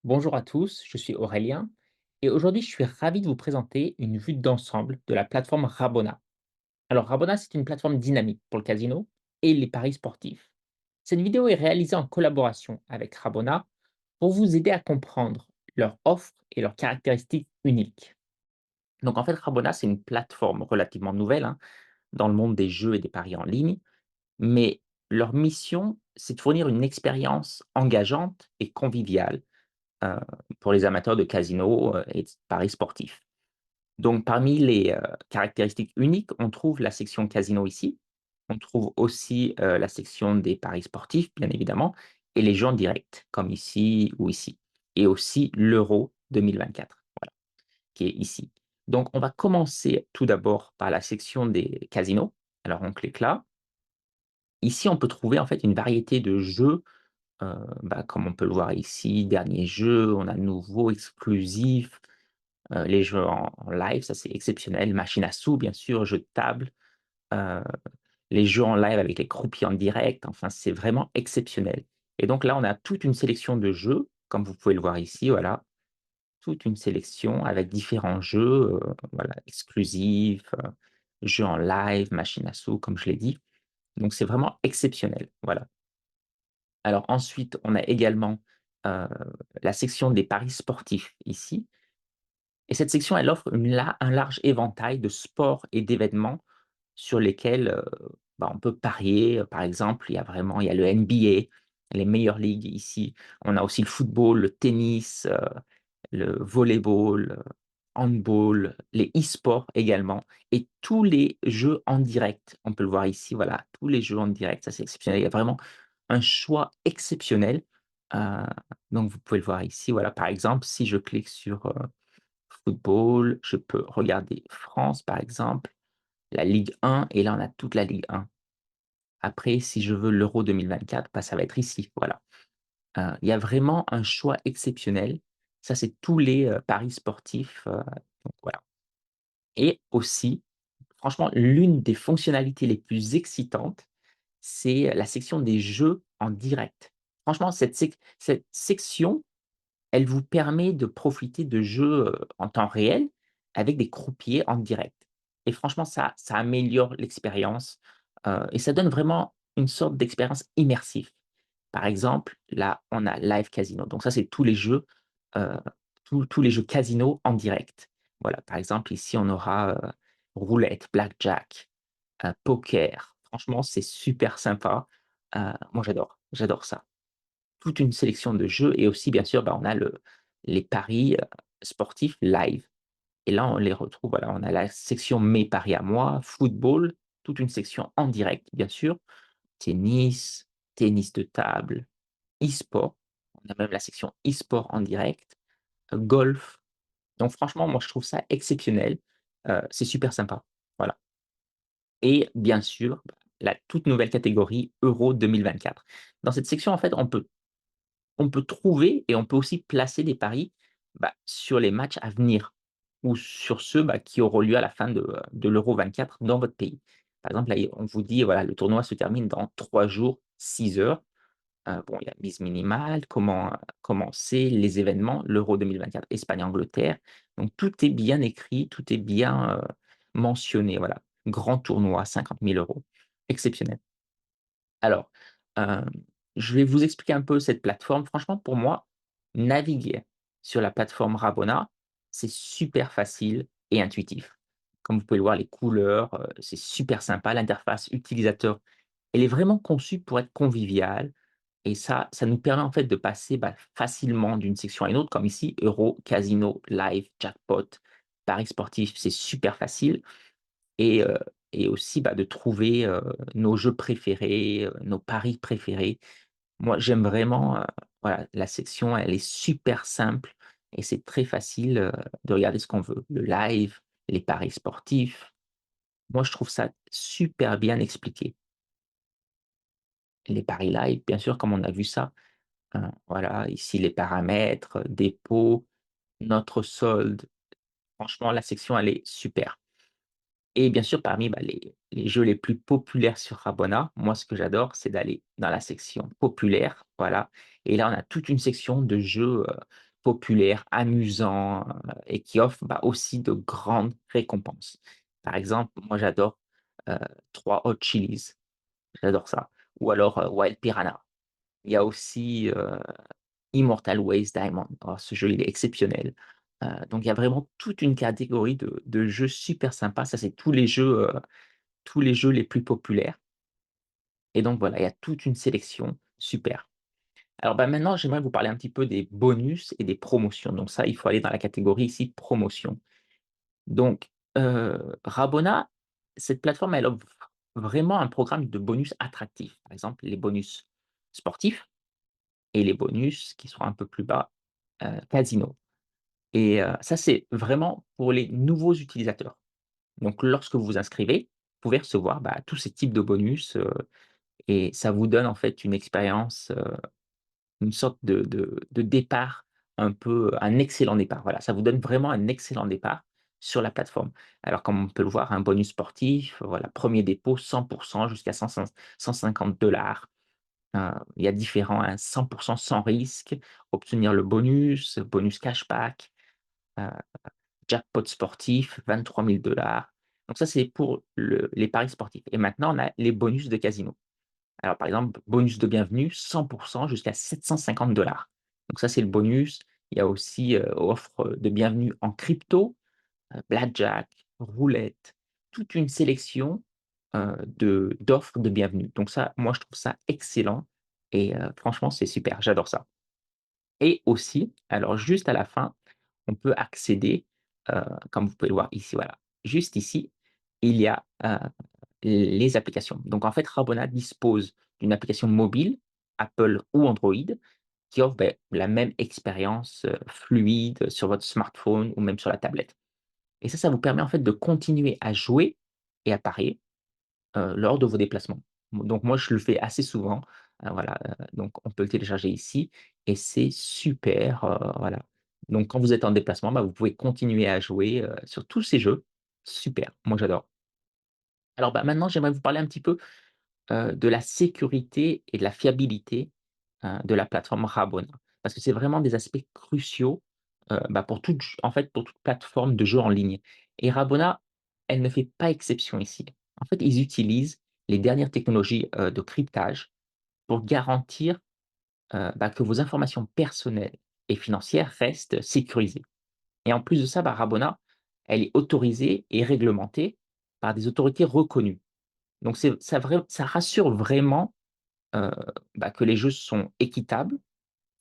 Bonjour à tous, je suis Aurélien et aujourd'hui je suis ravi de vous présenter une vue d'ensemble de la plateforme Rabona. Alors Rabona, c'est une plateforme dynamique pour le casino et les paris sportifs. Cette vidéo est réalisée en collaboration avec Rabona pour vous aider à comprendre leurs offres et leurs caractéristiques uniques. Donc en fait, Rabona, c'est une plateforme relativement nouvelle dans le monde des jeux et des paris en ligne, mais leur mission, c'est de fournir une expérience engageante et conviviale heu, pour les amateurs de casino, et de paris sportifs. Donc parmi les, caractéristiques uniques, on trouve la section casino ici. On trouve aussi, la section des paris sportifs, bien évidemment, et les jeux en direct, comme ici ou ici. Et aussi l'Euro 2024, voilà, qui est ici. Donc on va commencer tout d'abord par la section des casinos. Alors on clique là. Ici, on peut trouver en fait une variété de jeux. Comme on peut le voir ici, dernier jeu, on a nouveau, exclusif, les jeux en live, ça c'est exceptionnel, machine à sous bien sûr, jeux de table, heu, les jeux en live avec les croupiers en direct, enfin c'est vraiment exceptionnel. Et donc là, on a toute une sélection de jeux, comme vous pouvez le voir ici, voilà, toute une sélection avec différents jeux, voilà, exclusifs, jeux en live, machine à sous, comme je l'ai dit. Donc c'est vraiment exceptionnel, voilà. Alors ensuite, on a également, heu, la section des paris sportifs ici, et cette section, elle offre un large éventail de sports et d'événements sur lesquels, on peut parier. Par exemple, il y a le NBA, les meilleures ligues ici. On a aussi le football, le tennis, le volleyball, handball, les e-sports également et tous les jeux en direct. On peut le voir ici, voilà, tous les jeux en direct, ça c'est exceptionnel. Il y a vraiment un choix exceptionnel, heu, donc vous pouvez le voir ici, voilà, par exemple, si je clique sur, football, je peux regarder France, par exemple, la Ligue 1 et là, on a toute la Ligue 1. Après, si je veux l'Euro 2024, ça va être ici, voilà. Il y a vraiment un choix exceptionnel. Ça, c'est tous les, paris sportifs, donc voilà. Et aussi, franchement, l'une des fonctionnalités les plus excitantes, c'est la section des jeux en direct. Franchement, cette section, elle vous permet de profiter de jeux, en temps réel avec des croupiers en direct. Et franchement, ça améliore l'expérience, et ça donne vraiment une sorte d'expérience immersive. Par exemple, là, on a Live Casino. Donc ça, c'est tous les jeux, heu, tous les jeux casino en direct. Voilà, par exemple, ici, on aura, roulette, blackjack, poker. Franchement, c'est super sympa. Moi, j'adore ça. Toute une sélection de jeux et aussi, bien sûr, on a les paris, sportifs live et là, on les retrouve, voilà, on a la section «Mes paris à moi», football, toute une section en direct, bien sûr, tennis, tennis de table, e-sport. On a même la section e-sport en direct, golf. Donc franchement, moi, je trouve ça exceptionnel, c'est super sympa, voilà. Et bien sûr, la toute nouvelle catégorie Euro 2024. Dans cette section, en fait, on peut trouver et on peut aussi placer des paris, sur les matchs à venir ou sur ceux, qui auront lieu à la fin de l'Euro 24 dans votre pays. Par exemple, là, on vous dit, voilà, le tournoi se termine dans 3 jours, 6 heures. Il y a mise minimale, comment, commencer, les événements, l'Euro 2024, Espagne-Angleterre. Donc tout est bien écrit, tout est bien, mentionné, voilà. Grand tournoi, 50 000 €, exceptionnel. Alors, hem, je vais vous expliquer un peu cette plateforme. Franchement, pour moi, naviguer sur la plateforme Rabona, c'est super facile et intuitif. Comme vous pouvez le voir, les couleurs, c'est super sympa. L'interface utilisateur, elle est vraiment conçue pour être conviviale et ça nous permet en fait de passer, facilement d'une section à une autre, comme ici, euro, casino, live, jackpot, paris sportifs, c'est super facile. Et et aussi, de trouver, nos jeux préférés, nos paris préférés. Moi, j'aime vraiment, voilà, la section, elle est super simple et c'est très facile, de regarder ce qu'on veut. Le live, les paris sportifs. Moi, je trouve ça super bien expliqué. Les paris live, bien sûr, comme on a vu ça, voilà, ici les paramètres, dépôt, notre solde. Franchement, la section, elle est super. Et bien sûr, parmi, les jeux les plus populaires sur Rabona, moi, ce que j'adore, c'est d'aller dans la section populaire, voilà. Et là, on a toute une section de jeux, populaire, amusant, et qui offre, bah, aussi de grandes récompenses. Par exemple, moi j'adore, heu, 3 Hot Chilis, j'adore ça, ou alors, Wild Piranha. Il y a aussi, Immortal Waste Diamond. Oh, ce jeu, il est exceptionnel. Donc il y a vraiment toute une catégorie de jeux super sympas. Ça, c'est tous les jeux les plus populaires, et donc voilà, il y a toute une sélection, super. Alors, bah, maintenant, j'aimerais vous parler un petit peu des bonus et des promotions. Donc ça, il faut aller dans la catégorie ici promotion. Donc, Rabona, cette plateforme, elle offre vraiment un programme de bonus attractifs. Par exemple, les bonus sportifs et les bonus qui seront un peu plus bas, casino. Et ça, c'est vraiment pour les nouveaux utilisateurs. Donc lorsque vous vous inscrivez, vous pouvez recevoir, bah, tous ces types de bonus, et ça vous donne en fait une expérience, une sorte de départ un peu un excellent départ, voilà, ça vous donne vraiment un excellent départ sur la plateforme. Alors comme on peut le voir, un bonus sportif, voilà, premier dépôt 100 jusqu'à 150 $. Il y a différents, hein, 100 sans risque, obtenir le bonus, bonus cashback, heu, jackpot sportif, 23 000 $. Donc ça, c'est pour les paris sportifs, et maintenant on a les bonus de casino. Alors, par exemple, bonus de bienvenue, 100 jusqu'à 750 $. Donc ça, c'est le bonus. Il y a aussi, offre de bienvenue en crypto, blackjack, roulette, toute une sélection, d'offres de bienvenue. Donc ça, moi, je trouve ça excellent, et franchement, c'est super, j'adore ça. Et aussi, alors juste à la fin, on peut accéder, comme vous pouvez le voir ici, voilà. Juste ici, il y a, les applications. Donc en fait, Rabona dispose d'une application mobile, Apple ou Android, qui offre, beh, la même expérience, fluide sur votre smartphone ou même sur la tablette. Et ça vous permet en fait de continuer à jouer et à parier, lors de vos déplacements. Donc moi, je le fais assez souvent, voilà, donc on peut le télécharger ici, et c'est super, voilà. Donc quand vous êtes en déplacement, bah, vous pouvez continuer à jouer, sur tous ces jeux. Super, moi j'adore. Alors, bah, maintenant j'aimerais vous parler un petit peu, de la sécurité et de la fiabilité, de la plateforme Rabona. Parce que c'est vraiment des aspects cruciaux, bah, pour toute plateforme de jeu en ligne, et Rabona, elle ne fait pas exception ici. En fait, ils utilisent les dernières technologies, de cryptage pour garantir, bah, que vos informations personnelles et financières restent sécurisées, et en plus de ça, bah, Rabona, elle est autorisée et réglementée par des autorités reconnues. Donc ça rassure vraiment, heu, bah, que les jeux sont équitables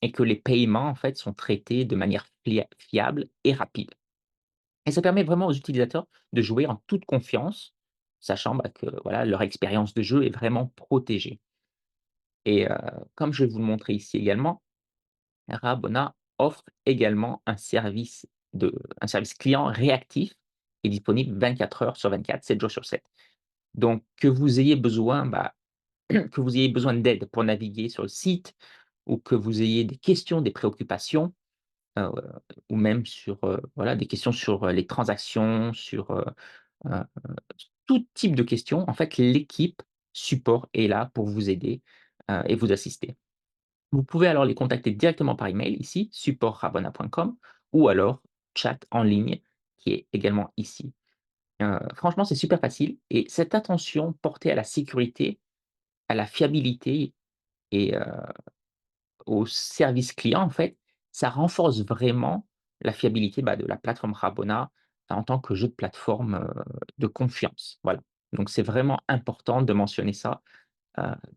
et que les paiements, en fait, sont traités de manière fiable et rapide, et ça permet vraiment aux utilisateurs de jouer en toute confiance, sachant, bah, que, voilà, leur expérience de jeu est vraiment protégée, et comme je vais vous le montrer ici également, Rabona offre également un service client réactif et disponible 24 heures sur 24, 7 jours sur 7. Donc que vous ayez besoin, bah, que vous ayez besoin d'aide pour naviguer sur le site, ou que vous ayez des questions, des préoccupations, heu, ou même sur, voilà, des questions sur, les transactions, sur, heu, tout type de questions, en fait, l'équipe support est là pour vous aider, et vous assister. Vous pouvez alors les contacter directement par email ici, support@rabona.com, ou alors chat en ligne qui est également ici. Franchement, c'est super facile, et cette attention portée à la sécurité, à la fiabilité et au service client, en fait, ça renforce vraiment la fiabilité, bah, de la plateforme Rabona en tant que jeu de plateforme, de confiance. Voilà. Donc c'est vraiment important de mentionner ça.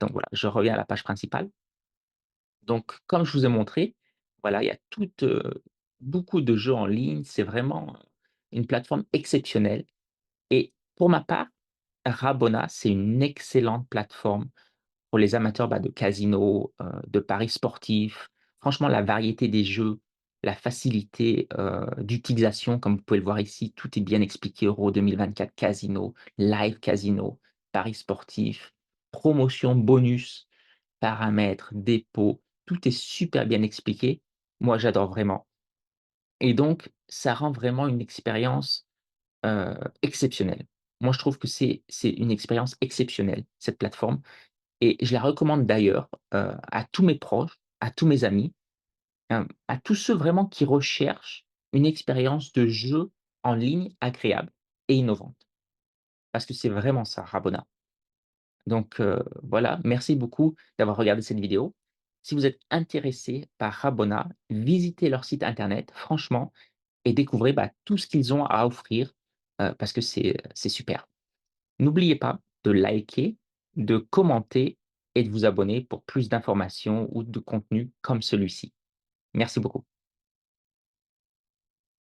Donc voilà, je reviens à la page principale. Donc comme je vous ai montré, voilà, il y a beaucoup de jeux en ligne. C'est vraiment, une plateforme exceptionnelle, et pour ma part, Rabona, c'est une excellente plateforme pour les amateurs, bah, de casino, de paris sportifs. Franchement, la variété des jeux, la facilité, d'utilisation, comme vous pouvez le voir ici, tout est bien expliqué. Euro 2024 casino, live casino, paris sportifs, promotion, bonus, paramètres, dépôts, tout est super bien expliqué. Moi, j'adore vraiment, et donc ça rend vraiment une expérience, exceptionnelle. Moi, je trouve que c'est une expérience exceptionnelle, cette plateforme, et je la recommande d'ailleurs, à tous mes proches, à tous mes amis, à tous ceux vraiment qui recherchent une expérience de jeu en ligne agréable et innovante. Parce que c'est vraiment ça, Rabona. Donc voilà, merci beaucoup d'avoir regardé cette vidéo. Si vous êtes intéressé par Rabona, visitez leur site internet, franchement, et découvrez, bah, tout ce qu'ils ont à offrir, parce que c'est super. N'oubliez pas de liker, de commenter et de vous abonner pour plus d'informations ou de contenus comme celui-ci. Merci beaucoup.